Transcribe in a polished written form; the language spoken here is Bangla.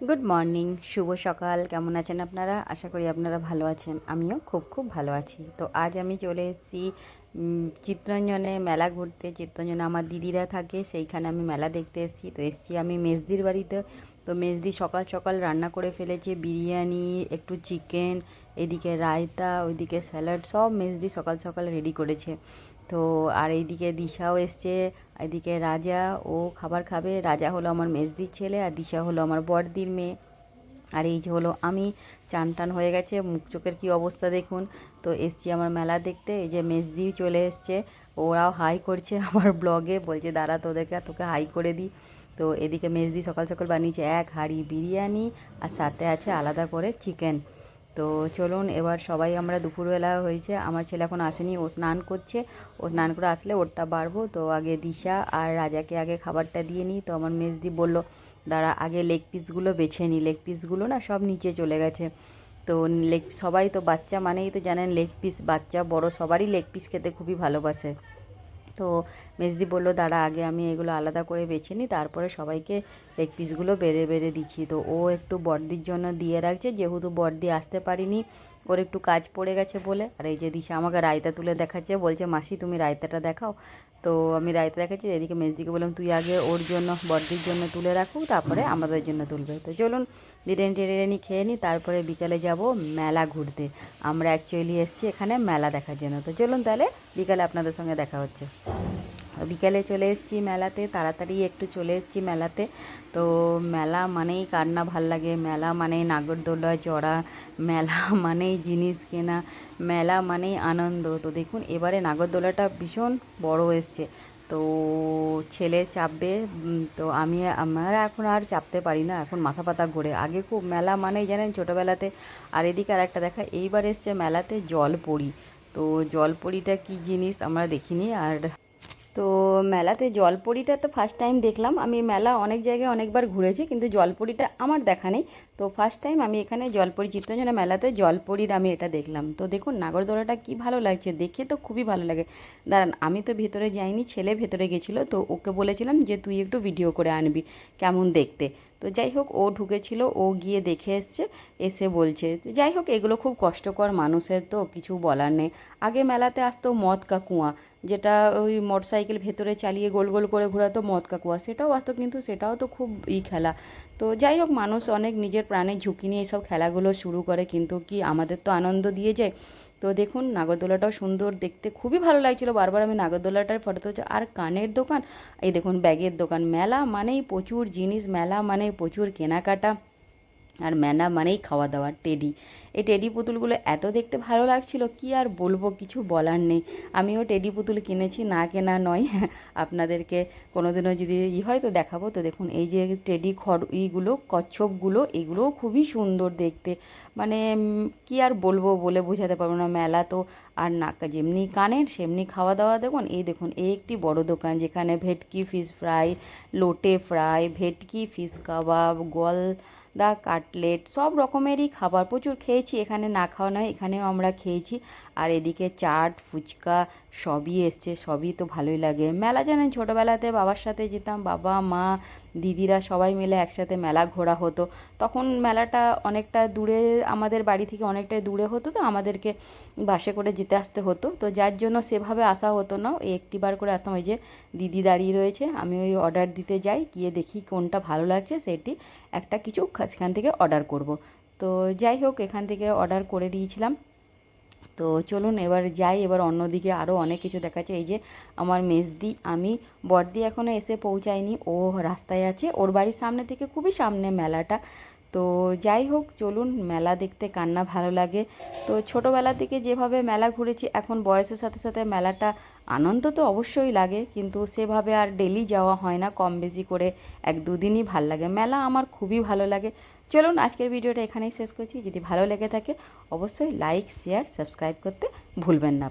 গুড মর্নিং, শুভ সকাল। কেমন আছেন আপনারা? আশা করি আপনারা ভালো আছেন। আমিও খুব খুব ভালো আছি। তো আজ আমি চলে এসেছি চিত্তরঞ্জনে মেলা ঘুরতে। চিত্তরঞ্জনে আমার দিদিরা থাকে, সেইখানে আমি মেলা দেখতে এসেছি। তো এসেছি আমি মেজদির বাড়িতে। তো মেজদি সকাল সকাল রান্না করে ফেলেছে বিরিয়ানি, একটু চিকেন, এদিকে রায়তা, ওইদিকে স্যালাড, সব মেজদি সকাল সকাল রেডি করেছে। তো আর এইদিকে দিশাও এসছে, এদিকে রাজা, ও খাবার খাবে। রাজা হলো আমার মেজদির ছেলে আর দিশা হলো আমার বড়দির মেয়ে। আর এই যে হলো আমি, চান টান হয়ে গেছে, মুখ চোখের কী অবস্থা দেখুন। তো এসছি আমার মেলা দেখতে। এই যে মেজদিও চলে এসছে, ওরাও হাই করছে আমার ব্লগে, বলছে দাঁড়া তোকে হাই করে দিই। তো এদিকে মেজদি সকাল সকাল বানিয়েছে এক হাঁড়ি বিরিয়ানি, আর সাথে আছে আলাদা করে চিকেন। তো চলুন এবার সবাই আমরা, দুপুরবেলা হয়েছে, আমার ছেলে এখন আসেনি, ও স্নান করছে। ও স্নান করে আসলে ওরটা বাড়বো। তো আগে দিশা আর রাজাকে আগে খাবারটা দিয়ে নিই। তো আমার মেজদি বলল দাঁড়া আগে লেগ পিসগুলো বেছে নিই, লেগ পিসগুলো না সব নিচে চলে গেছে। তো সবাই তো বাচ্চা মানেই তো জানেন লেগ পিস, বাচ্চা বড় সবারই লেগ পিস খেতে খুবই ভালোবাসে। তো মেজদি বললো দাঁড়া আগে আমি এগুলো আলাদা করে বেছে নিই, তারপরে সবাইকে লেগ পিসগুলো বেড়ে বেড়ে দিচ্ছি। তো ও একটু বড়দির জন্য দিয়ে রাখছে, যেহেতু বড়দি আসতে পারিনি, ওর একটু কাজ পড়ে গেছে বলে। আর এই যে দিশা আমাকে রায়তা তুলে দেখাচ্ছে, বলছে মাসি তুমি রায়তাটা দেখাও। তো আমি রায়তা দেখাচ্ছি, এদিকে মেজদিকে বললাম তুই আগে ওর জন্য, বড়দির জন্য তুলে রাখো, তারপরে আমাদের জন্য তুলবে। তো চলুন বিরিয়ানি টিরিয়ানি খেয়ে নিই, তারপরে বিকালে যাব মেলা ঘুরতে। আমরা অ্যাকচুয়ালি এসেছি এখানে মেলা দেখার জন্য। তো চলুন তাহলে বিকালে আপনাদের সঙ্গে দেখা হচ্ছে। বিকেলে চলে এসেছি মেলাতে, তাড়াতাড়ি একটু চলে এসেছি মেলাতে। তো মেলা মানেই কার না ভাল লাগে, মেলা মানেই নাগরদোলায় চড়া, মেলা মানেই জিনিস কেনা, মেলা মানেই আনন্দ। তো দেখুন এবারে নাগরদোলাটা ভীষণ বড় এসছে। তো ছেলে চাপবে, তো আমরা এখন আর চাপতে পারি না, এখন মাথা পাতা ঘোরে। আগে খুব মেলা মানেই জানেন ছোটোবেলাতে। আর এদিকে আর একটা দেখা, এইবার এসছে মেলাতে জলপরি। তো জলপরিটা কী জিনিস আমরা দেখিনি। আর তো মেলাতে জলপরিটা তো ফার্স্ট টাইম দেখলাম আমি। মেলা অনেক জায়গায় অনেকবার ঘুরেছি, কিন্তু জলপরিটা আমার দেখা নেই। তো ফার্স্ট টাইম আমি এখানে জলপরি, চিত্তরঞ্জনা মেলাতে জলপরির আমি এটা দেখলাম। তো দেখুন নাগরদোলাটা কি ভালো লাগছে, দেখে তো খুবই ভালো লাগে। দাঁড়ান আমি তো ভেতরে যাইনি, ছেলে ভেতরে গেছিলো, তো ওকে বলেছিলাম যে তুই একটু ভিডিও করে আনবি কেমন দেখতে। তো যাই হোক ও ঢুকেছিল, ও গিয়ে দেখে এসছে, এসে বলছে। তো যাই হোক এগুলো খুব কষ্টকর, মানুষের তো কিছু বলার নেই। আগে মেলাতে আসতো মদ কা কুয়া, যেটা ওই মোটরসাইকেল ভেতরে চালিয়ে গোল গোল করে ঘোরাতো মদ কা কুয়া, সেটাও আসতো, কিন্তু সেটাও তো খুব খেলা। তো যাই হোক মানুষ অনেক নিজের প্রাণের ঝুঁকি নিয়ে এইসব খেলাগুলো শুরু করে, কিন্তু কি আমাদের তো আনন্দ দিয়ে যায়। তো দেখুন নাগরদোলাটাও সুন্দর দেখতে, খুবই ভালো লাগছিলো, বারবার আমি নাগরদোলাটার ফটো তুলছি। আর কানের দোকান, এই দেখুন ব্যাগের দোকান। মেলা মানেই প্রচুর জিনিস, মেলা মানেই প্রচুর কেনাকাটা, আর মেলা মানেই খাওয়া দাওয়া। টেডি, এই টেডি পুতুলগুলো এত দেখতে ভালো লাগছিল, কি আর বলবো, কিছু বলার নেই। আমিও টেডি পুতুল কিনেছি, না কেনা নয়। আপনাদেরকে কোনোদিনও যদি হয় তো দেখাবো। তো দেখুন এই যে টেডি এইগুলো কচ্ছপগুলো, এগুলোও খুবই সুন্দর দেখতে। মানে কি আর বলবো, বলে বোঝাতে পারবো না। মেলা তো আর না, যেমনি কানের সেমনি খাওয়া দাওয়া। দেখুন এই একটি বড় দোকান, যেখানে ভেটকি ফিশ ফ্রাই, লোটে ফ্রাই, ভেটকি ফিশ কাবাব, দা কাটলেট, সব রকমেরই খাবার প্রচুর খেয়েছি এখানে, না খাওয়া নয়, এখানেও আমরা খেয়েছি। আর এদিকে চাট ফুচকা সবই এসছে, সবই তো ভালোই লাগে। মেলা জানেন ছোটোবেলাতে বাবার সাথে যেতাম, বাবা মা দিদিরা সবাই মিলে একসাথে মেলা ঘোরা হতো। তখন মেলাটা অনেকটা দূরে, আমাদের বাড়ি থেকে অনেকটাই দূরে হতো, তো আমাদেরকে বাসে করে যেতে আসতে হতো। তো যার জন্য সেভাবে আসা হতো না, এই একটিবার করে আসতাম। ওই যে দিদি দাঁড়িয়ে রয়েছে, আমি ওই অর্ডার দিতে যাই, গিয়ে দেখি কোনটা ভালো লাগছে সেটি একটা কিছু সেখান থেকে অর্ডার করব। তো যাই হোক এখান থেকে অর্ডার করে দিয়েছিলাম। তো চলুন এবার যাই, এবার অন্যদিকে আরও অনেক কিছু দেখাচ্ছে। এই যে আমার মেজদি, আমি বড়দি এখনও এসে পৌঁছায়নি, ও রাস্তায় আছে, ওর বাড়ির সামনে থেকে খুবই সামনে মেলাটা। তো যাই হোক চলুন, মেলা দেখতে কান্না ভালো লাগে। তো ছোটোবেলা থেকে যেভাবে মেলা ঘুরেছি, এখন বয়সের সাথে সাথে মেলাটা আনন্দ তো অবশ্যই লাগে, কিন্তু সেভাবে আর ডেলি যাওয়া হয় না, কম বেশি করে এক দুদিনই ভাল লাগে। মেলা আমার খুবই ভালো লাগে। চলুন আজকের ভিডিওটা এখানেই শেষ করছি। যদি ভালো লেগে থাকে অবশ্যই লাইক শেয়ার সাবস্ক্রাইব করতে ভুলবেন না।